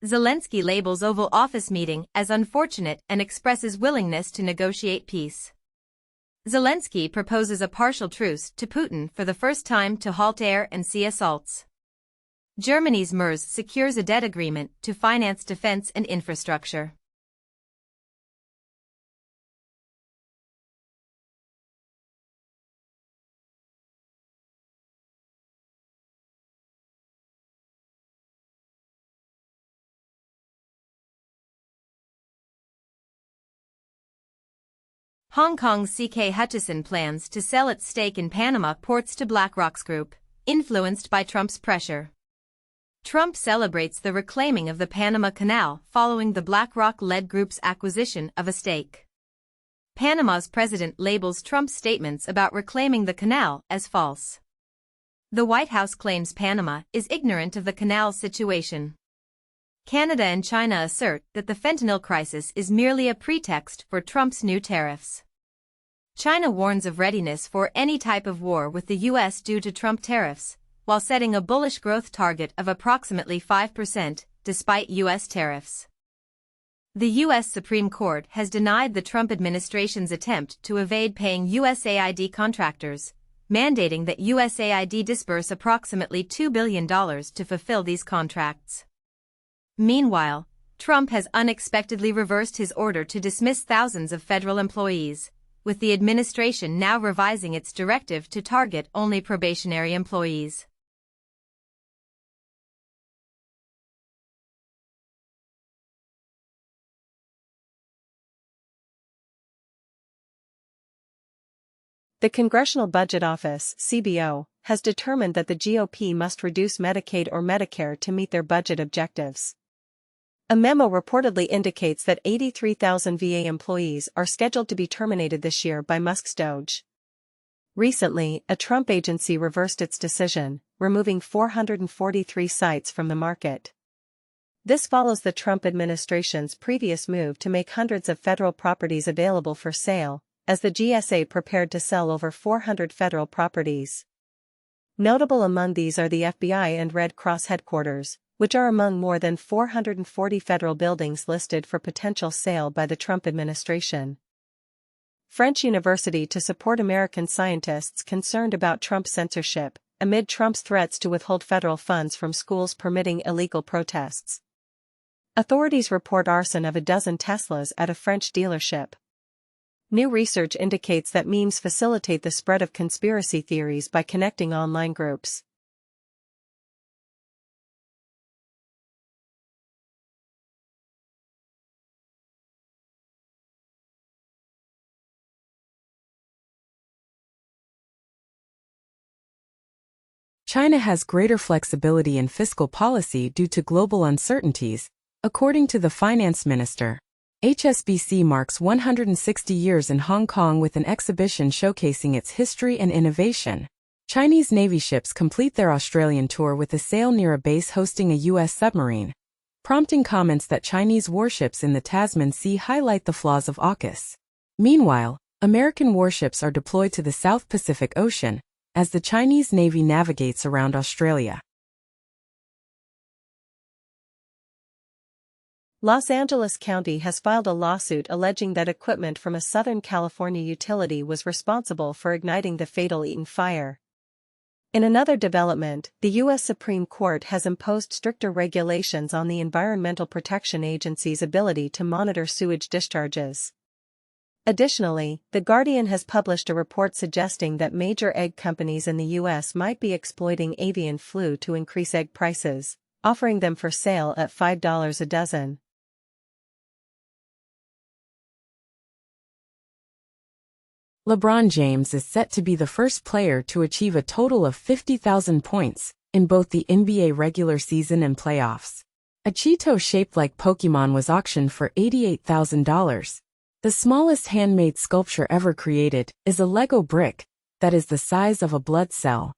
Zelensky labels Oval Office meeting as unfortunate and expresses willingness to negotiate peace. Zelensky proposes a partial truce to Putin for the first time to halt air and sea assaults. Germany's MERS secures a debt agreement to finance defense and infrastructure. Hong Kong's CK Hutchison plans to sell its stake in Panama ports to BlackRock's group, influenced by Trump's pressure. Trump celebrates the reclaiming of the Panama Canal following the BlackRock-led group's acquisition of a stake. Panama's president labels Trump's statements about reclaiming the canal as false. The White House claims Panama is ignorant of the canal's situation. Canada and China assert that the fentanyl crisis is merely a pretext for Trump's new tariffs. China warns of readiness for any type of war with the U.S. due to Trump tariffs, while setting a bullish growth target of approximately 5%, despite U.S. tariffs. The U.S. Supreme Court has denied the Trump administration's attempt to evade paying USAID contractors, mandating that USAID disburse approximately $2 billion to fulfill these contracts. Meanwhile, Trump has unexpectedly reversed his order to dismiss thousands of federal employees, with the administration now revising its directive to target only probationary employees. The Congressional Budget Office (CBO) has determined that the GOP must reduce Medicaid or Medicare to meet their budget objectives. A memo reportedly indicates that 83,000 VA employees are scheduled to be terminated this year by Musk's DOJ. Recently, a Trump agency reversed its decision, removing 443 sites from the market. This follows the Trump administration's previous move to make hundreds of federal properties available for sale, as the GSA prepared to sell over 400 federal properties. Notable among these are the FBI and Red Cross headquarters, which are among more than 440 federal buildings listed for potential sale by the Trump administration. French University to support American scientists concerned about Trump censorship, amid Trump's threats to withhold federal funds from schools permitting illegal protests. Authorities report arson of a dozen Teslas at a French dealership. New research indicates that memes facilitate the spread of conspiracy theories by connecting online groups. China has greater flexibility in fiscal policy due to global uncertainties, according to the finance minister. HSBC marks 160 years in Hong Kong with an exhibition showcasing its history and innovation. Chinese Navy ships complete their Australian tour with a sail near a base hosting a U.S. submarine, prompting comments that Chinese warships in the Tasman Sea highlight the flaws of AUKUS. Meanwhile, American warships are deployed to the South Pacific Ocean, as the Chinese Navy navigates around Australia. Los Angeles County has filed a lawsuit alleging that equipment from a Southern California utility was responsible for igniting the fatal Eaton fire. In another development, the U.S. Supreme Court has imposed stricter regulations on the Environmental Protection Agency's ability to monitor sewage discharges. Additionally, The Guardian has published a report suggesting that major egg companies in the U.S. might be exploiting avian flu to increase egg prices, offering them for sale at $5 a dozen. LeBron James is set to be the first player to achieve a total of 50,000 points in both the NBA regular season and playoffs. A Cheeto shaped like Pokemon was auctioned for $88,000. The smallest handmade sculpture ever created is a Lego brick that is the size of a blood cell.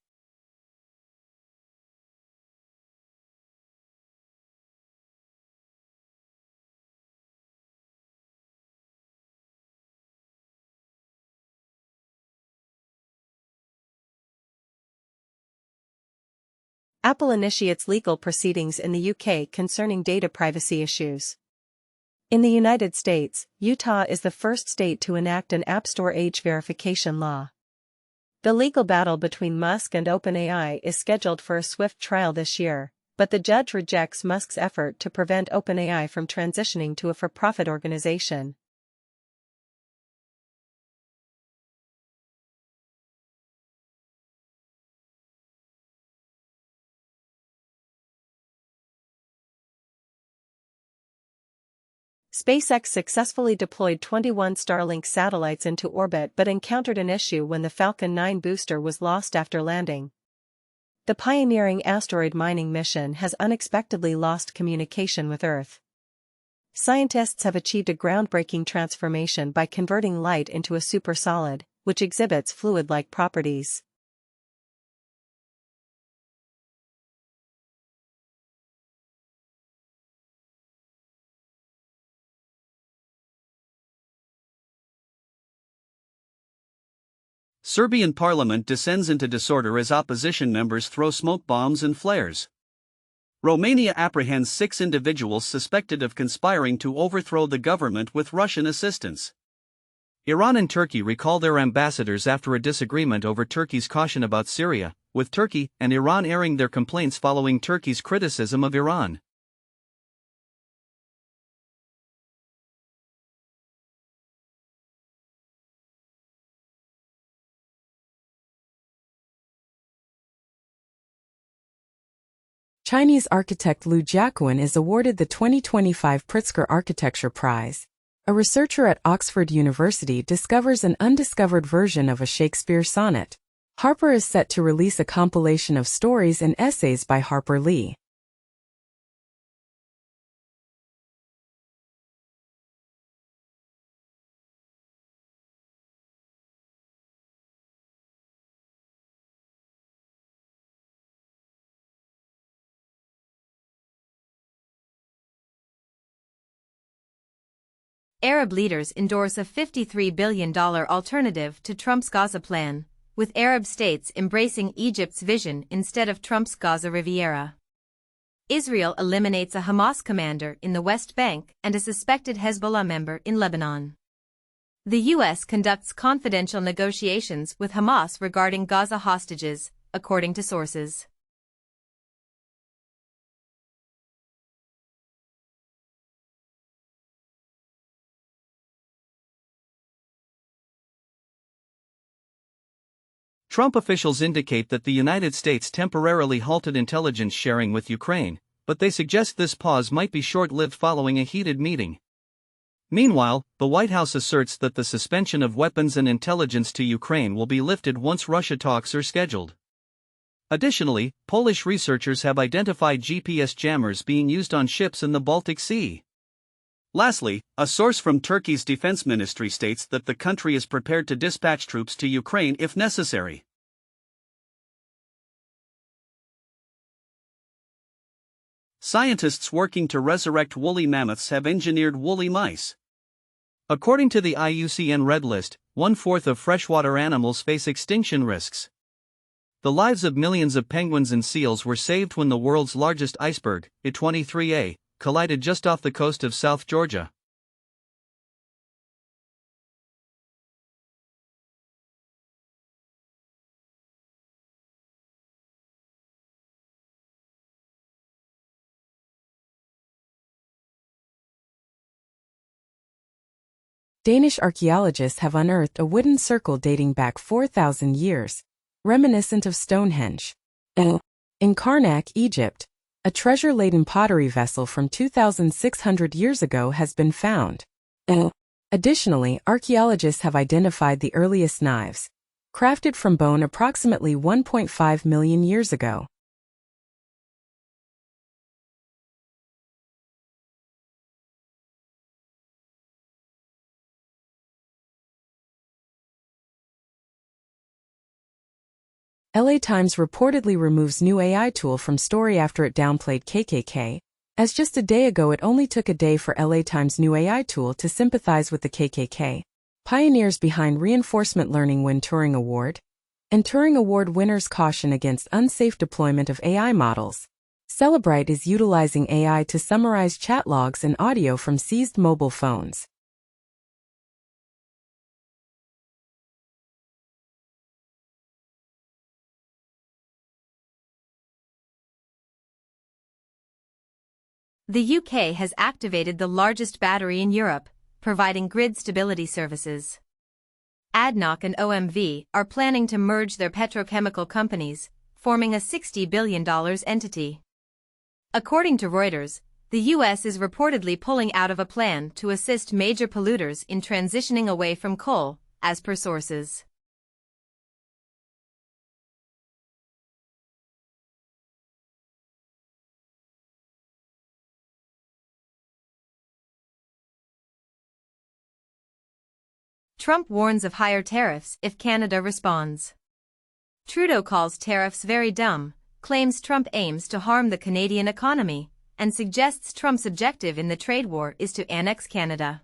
Apple initiates legal proceedings in the UK concerning data privacy issues. In the United States, Utah is the first state to enact an App Store age verification law. The legal battle between Musk and OpenAI is scheduled for a swift trial this year, but the judge rejects Musk's effort to prevent OpenAI from transitioning to a for-profit organization. SpaceX successfully deployed 21 Starlink satellites into orbit but encountered an issue when the Falcon 9 booster was lost after landing. The pioneering asteroid mining mission has unexpectedly lost communication with Earth. Scientists have achieved a groundbreaking transformation by converting light into a supersolid, which exhibits fluid-like properties. Serbian parliament descends into disorder as opposition members throw smoke bombs and flares. Romania apprehends 6 individuals suspected of conspiring to overthrow the government with Russian assistance. Iran and Turkey recall their ambassadors after a disagreement over Turkey's caution about Syria, with Turkey and Iran airing their complaints following Turkey's criticism of Iran. Chinese architect Liu Jiaquan is awarded the 2025 Pritzker Architecture Prize. A researcher at Oxford University discovers an undiscovered version of a Shakespeare sonnet. Harper is set to release a compilation of stories and essays by Harper Lee. Arab leaders endorse a $53 billion alternative to Trump's Gaza plan, with Arab states embracing Egypt's vision instead of Trump's Gaza Riviera. Israel eliminates a Hamas commander in the West Bank and a suspected Hezbollah member in Lebanon. The U.S. conducts confidential negotiations with Hamas regarding Gaza hostages, according to sources. Trump officials indicate that the United States temporarily halted intelligence sharing with Ukraine, but they suggest this pause might be short-lived following a heated meeting. Meanwhile, the White House asserts that the suspension of weapons and intelligence to Ukraine will be lifted once Russia talks are scheduled. Additionally, Polish researchers have identified GPS jammers being used on ships in the Baltic Sea. Lastly, a source from Turkey's defense ministry states that the country is prepared to dispatch troops to Ukraine if necessary. Scientists working to resurrect woolly mammoths have engineered woolly mice. According to the IUCN Red List, 1/4 of freshwater animals face extinction risks. The lives of millions of penguins and seals were saved when the world's largest iceberg, I-23A, collided just off the coast of South Georgia. Danish archaeologists have unearthed a wooden circle dating back 4,000 years, reminiscent of Stonehenge. In Karnak, Egypt, a treasure-laden pottery vessel from 2,600 years ago has been found. Additionally, archaeologists have identified the earliest knives, crafted from bone approximately 1.5 million years ago. LA Times reportedly removes new AI tool from story after it downplayed KKK. As just a day ago, it only took a day for LA Times' new AI tool to sympathize with the KKK. Pioneers behind reinforcement learning win Turing Award. and Turing Award winners caution against unsafe deployment of AI models. Celebrite is utilizing AI to summarize chat logs and audio from seized mobile phones. The UK has activated the largest battery in Europe, providing grid stability services. ADNOC and OMV are planning to merge their petrochemical companies, forming a $60 billion entity. According to Reuters, the US is reportedly pulling out of a plan to assist major polluters in transitioning away from coal, as per sources. Trump warns of higher tariffs if Canada responds. Trudeau calls tariffs very dumb, claims Trump aims to harm the Canadian economy, and suggests Trump's objective in the trade war is to annex Canada.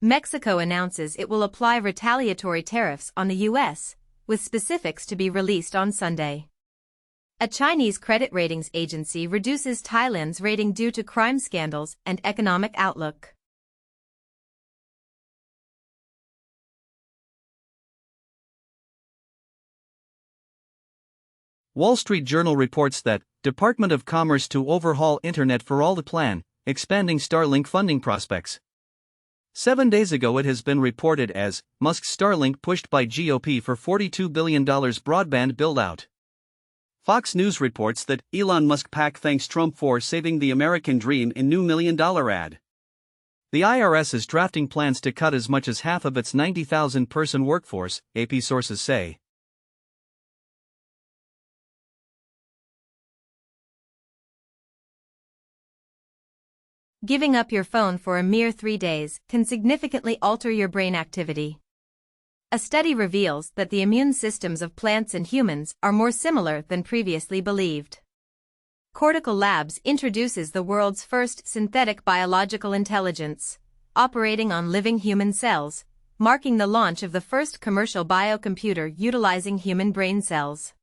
Mexico announces it will apply retaliatory tariffs on the U.S., with specifics to be released on Sunday. A Chinese credit ratings agency reduces Thailand's rating due to crime scandals and economic outlook. Wall Street Journal reports that Department of Commerce to overhaul Internet for All plan, expanding Starlink funding prospects. 7 days ago it has been reported as Musk's Starlink pushed by GOP for $42 billion broadband build-out. Fox News reports that Elon Musk PAC thanks Trump for saving the American dream in new $1 million ad. The IRS is drafting plans to cut as much as half of its 90,000-person workforce, AP sources say. Giving up your phone for a mere 3 days can significantly alter your brain activity. A study reveals that the immune systems of plants and humans are more similar than previously believed. Cortical Labs introduces the world's first synthetic biological intelligence, operating on living human cells, marking the launch of the first commercial biocomputer utilizing human brain cells.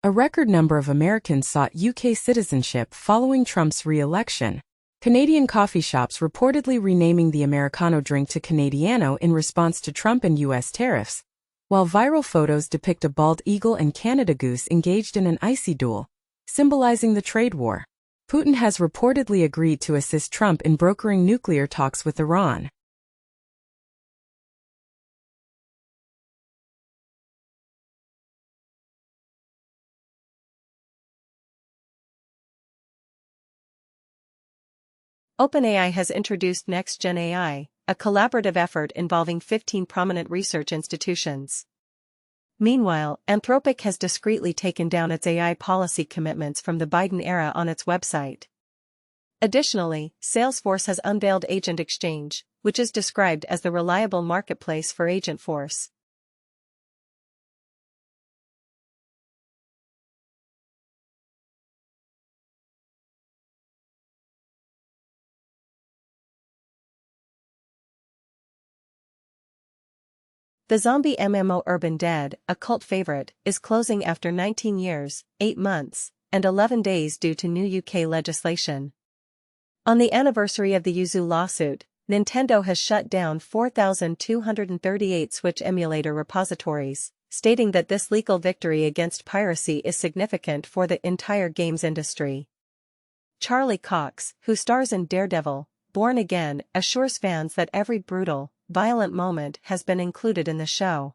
A record number of Americans sought UK citizenship following Trump's re-election. Canadian coffee shops reportedly renaming the Americano drink to Canadiano in response to Trump and US tariffs, while viral photos depict a bald eagle and Canada goose engaged in an icy duel, symbolizing the trade war. Putin has reportedly agreed to assist Trump in brokering nuclear talks with Iran. OpenAI has introduced Next-Gen AI, a collaborative effort involving 15 prominent research institutions. Meanwhile, Anthropic has discreetly taken down its AI policy commitments from the Biden era on its website. Additionally, Salesforce has unveiled Agent Exchange, which is described as the reliable marketplace for Agentforce. The zombie MMO Urban Dead, a cult favorite, is closing after 19 years, 8 months, and 11 days due to new UK legislation. On the anniversary of the Yuzu lawsuit, Nintendo has shut down 4,238 Switch emulator repositories, stating that this legal victory against piracy is significant for the entire games industry. Charlie Cox, who stars in Daredevil, Born Again, assures fans that every brutal, violent moment has been included in the show.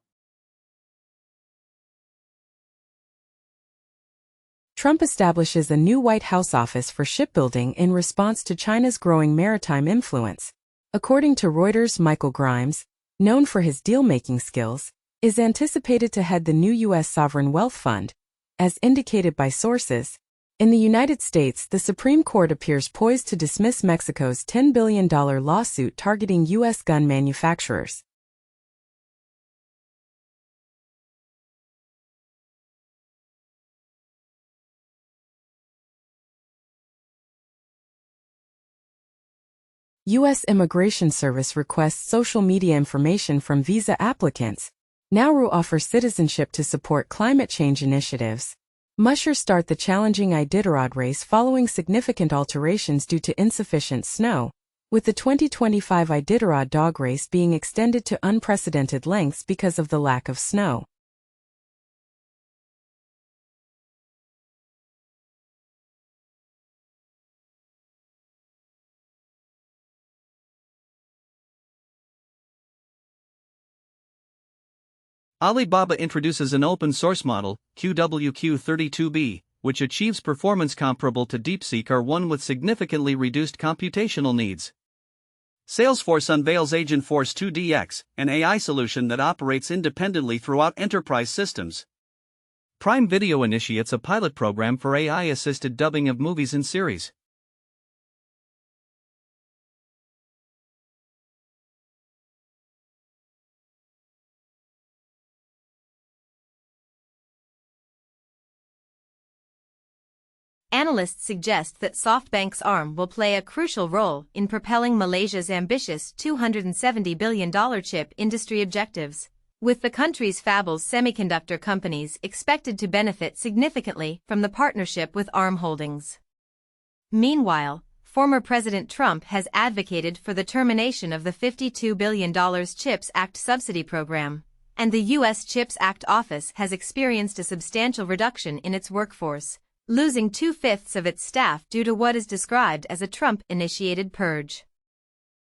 Trump establishes a new White House office for shipbuilding in response to China's growing maritime influence. According to Reuters, Michael Grimes, known for his deal-making skills, is anticipated to head the new U.S. sovereign wealth fund, as indicated by sources. In the United States, the Supreme Court appears poised to dismiss Mexico's $10 billion lawsuit targeting U.S. gun manufacturers. U.S. Immigration Service requests social media information from visa applicants. Nauru offers citizenship to support climate change initiatives. Mushers start the challenging Iditarod race following significant alterations due to insufficient snow, with the 2025 Iditarod dog race being extended to unprecedented lengths because of the lack of snow. Alibaba introduces an open-source model, QWQ32B, which achieves performance comparable to DeepSeek R1 with significantly reduced computational needs. Salesforce unveils Agentforce 2DX, an AI solution that operates independently throughout enterprise systems. Prime Video initiates a pilot program for AI-assisted dubbing of movies and series. Analysts suggest that SoftBank's ARM will play a crucial role in propelling Malaysia's ambitious $270 billion chip industry objectives, with the country's fabless semiconductor companies expected to benefit significantly from the partnership with ARM Holdings. Meanwhile, former President Trump has advocated for the termination of the $52 billion CHIPS Act subsidy program, and the U.S. CHIPS Act office has experienced a substantial reduction in its workforce, losing 2/5 of its staff due to what is described as a Trump-initiated purge.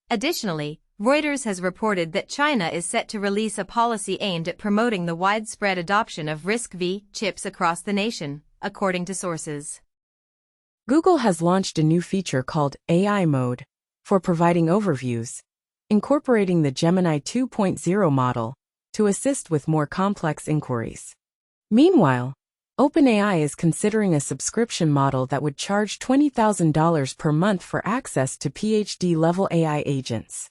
Additionally, Reuters has reported that China is set to release a policy aimed at promoting the widespread adoption of RISC-V chips across the nation, according to sources. Google has launched a new feature called AI Mode for providing overviews, incorporating the Gemini 2.0 model to assist with more complex inquiries. Meanwhile, OpenAI is considering a subscription model that would charge $20,000 per month for access to PhD-level AI agents.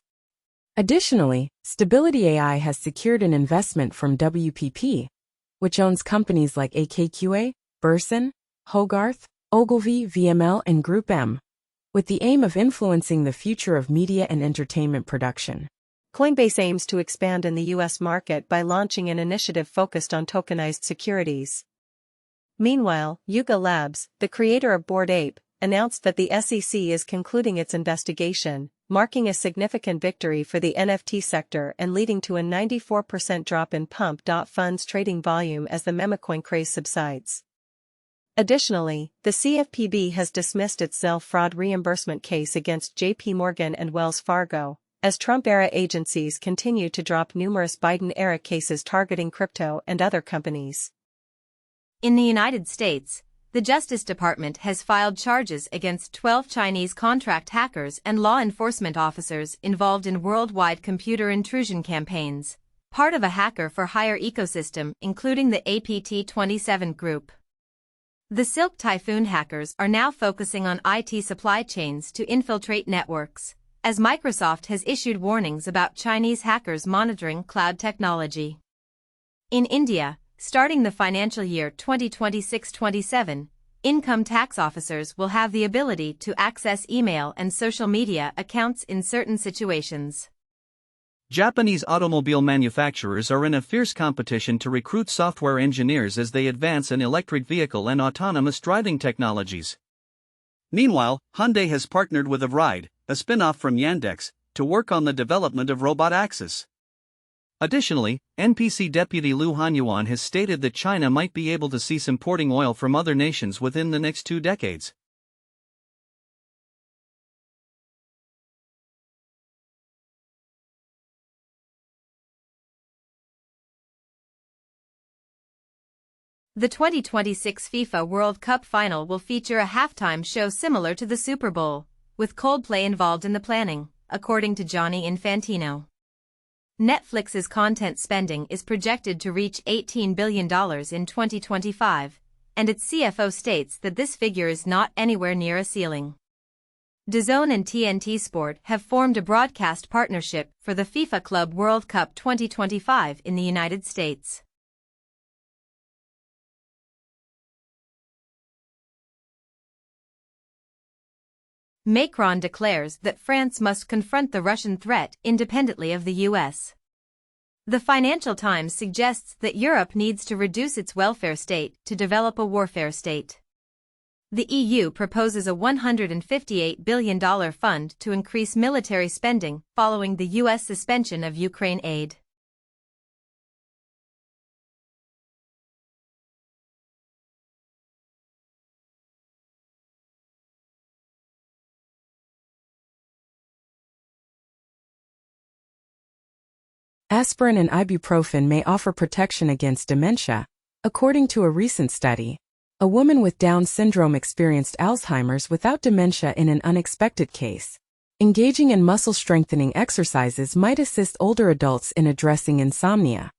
Additionally, Stability AI has secured an investment from WPP, which owns companies like AKQA, Burson, Hogarth, Ogilvy, VML, and Group M, with the aim of influencing the future of media and entertainment production. Coinbase aims to expand in the U.S. market by launching an initiative focused on tokenized securities. Meanwhile, Yuga Labs, the creator of Bored Ape, announced that the SEC is concluding its investigation, marking a significant victory for the NFT sector and leading to a 94% drop in Pump.Fund's trading volume as the memecoin craze subsides. Additionally, the CFPB has dismissed its Zelle fraud reimbursement case against JP Morgan and Wells Fargo, as Trump-era agencies continue to drop numerous Biden-era cases targeting crypto and other companies. In the United States, the Justice Department has filed charges against 12 Chinese contract hackers and law enforcement officers involved in worldwide computer intrusion campaigns, part of a hacker-for-hire ecosystem including the APT27 group. The Silk Typhoon hackers are now focusing on IT supply chains to infiltrate networks, as Microsoft has issued warnings about Chinese hackers monitoring cloud technology. In India, starting the financial year 2026-27, income tax officers will have the ability to access email and social media accounts in certain situations. Japanese automobile manufacturers are in a fierce competition to recruit software engineers as they advance in electric vehicle and autonomous driving technologies. Meanwhile, Hyundai has partnered with Avride, a spin-off from Yandex, to work on the development of Robot Axis. Additionally, NPC Deputy Liu Hanyuan has stated that China might be able to cease importing oil from other nations within the next 2 decades. The 2026 FIFA World Cup final will feature a halftime show similar to the Super Bowl, with Coldplay involved in the planning, according to Gianni Infantino. Netflix's content spending is projected to reach $18 billion in 2025, and its CFO states that this figure is not anywhere near a ceiling. DAZN and TNT Sport have formed a broadcast partnership for the FIFA Club World Cup 2025 in the United States. Macron declares that France must confront the Russian threat independently of the US. The Financial Times suggests that Europe needs to reduce its welfare state to develop a warfare state. The EU proposes a $158 billion fund to increase military spending following the US suspension of Ukraine aid. Aspirin and ibuprofen may offer protection against dementia, according to a recent study. A woman with Down syndrome experienced Alzheimer's without dementia in an unexpected case. Engaging in muscle-strengthening exercises might assist older adults in addressing insomnia.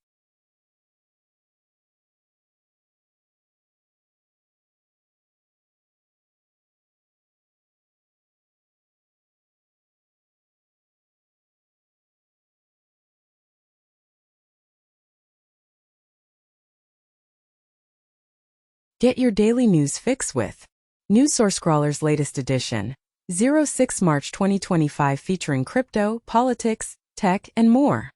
Get your daily news fix with NewsSourceCrawler's latest edition, 06 March 2025, featuring crypto, politics, tech, and more.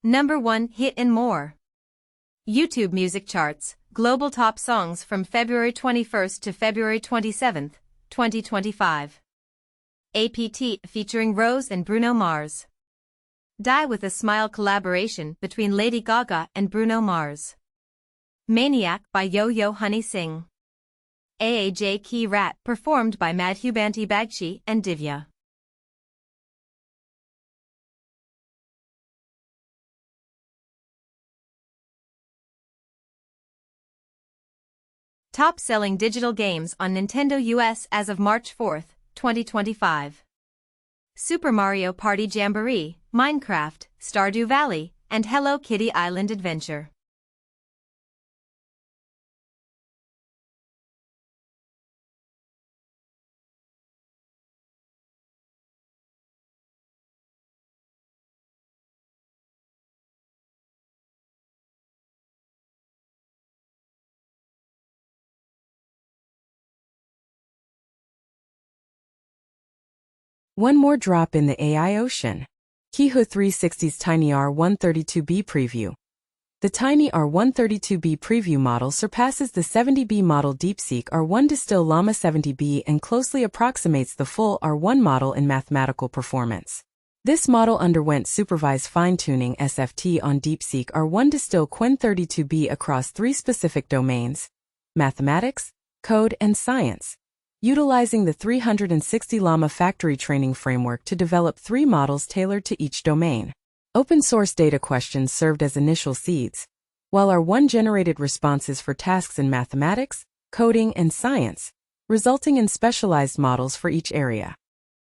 Number 1 hit and more. YouTube Music Charts, Global Top Songs from February 21st to February 27th, 2025. APT featuring Rose and Bruno Mars. Die with a Smile collaboration between Lady Gaga and Bruno Mars. Maniac by Yo-Yo Honey Singh. AAJ Key Rat performed by Madhubanti Bagchi and Divya. Top-selling digital games on Nintendo US as of March 4, 2025. Super Mario Party Jamboree, Minecraft, Stardew Valley, and Hello Kitty Island Adventure. One more drop in the AI ocean. Kihu 360's Tiny R132B preview. The Tiny R132B preview model surpasses the 70B model DeepSeek R1 Distill Llama 70B and closely approximates the full R1 model in mathematical performance. This model underwent supervised fine-tuning SFT on DeepSeek R1 Distill Quinn 32B across 3 specific domains: mathematics, code, and science, utilizing the 360 Llama factory training framework to develop 3 models tailored to each domain. Open-source data questions served as initial seeds, while R1 generated responses for tasks in mathematics, coding, and science, resulting in specialized models for each area.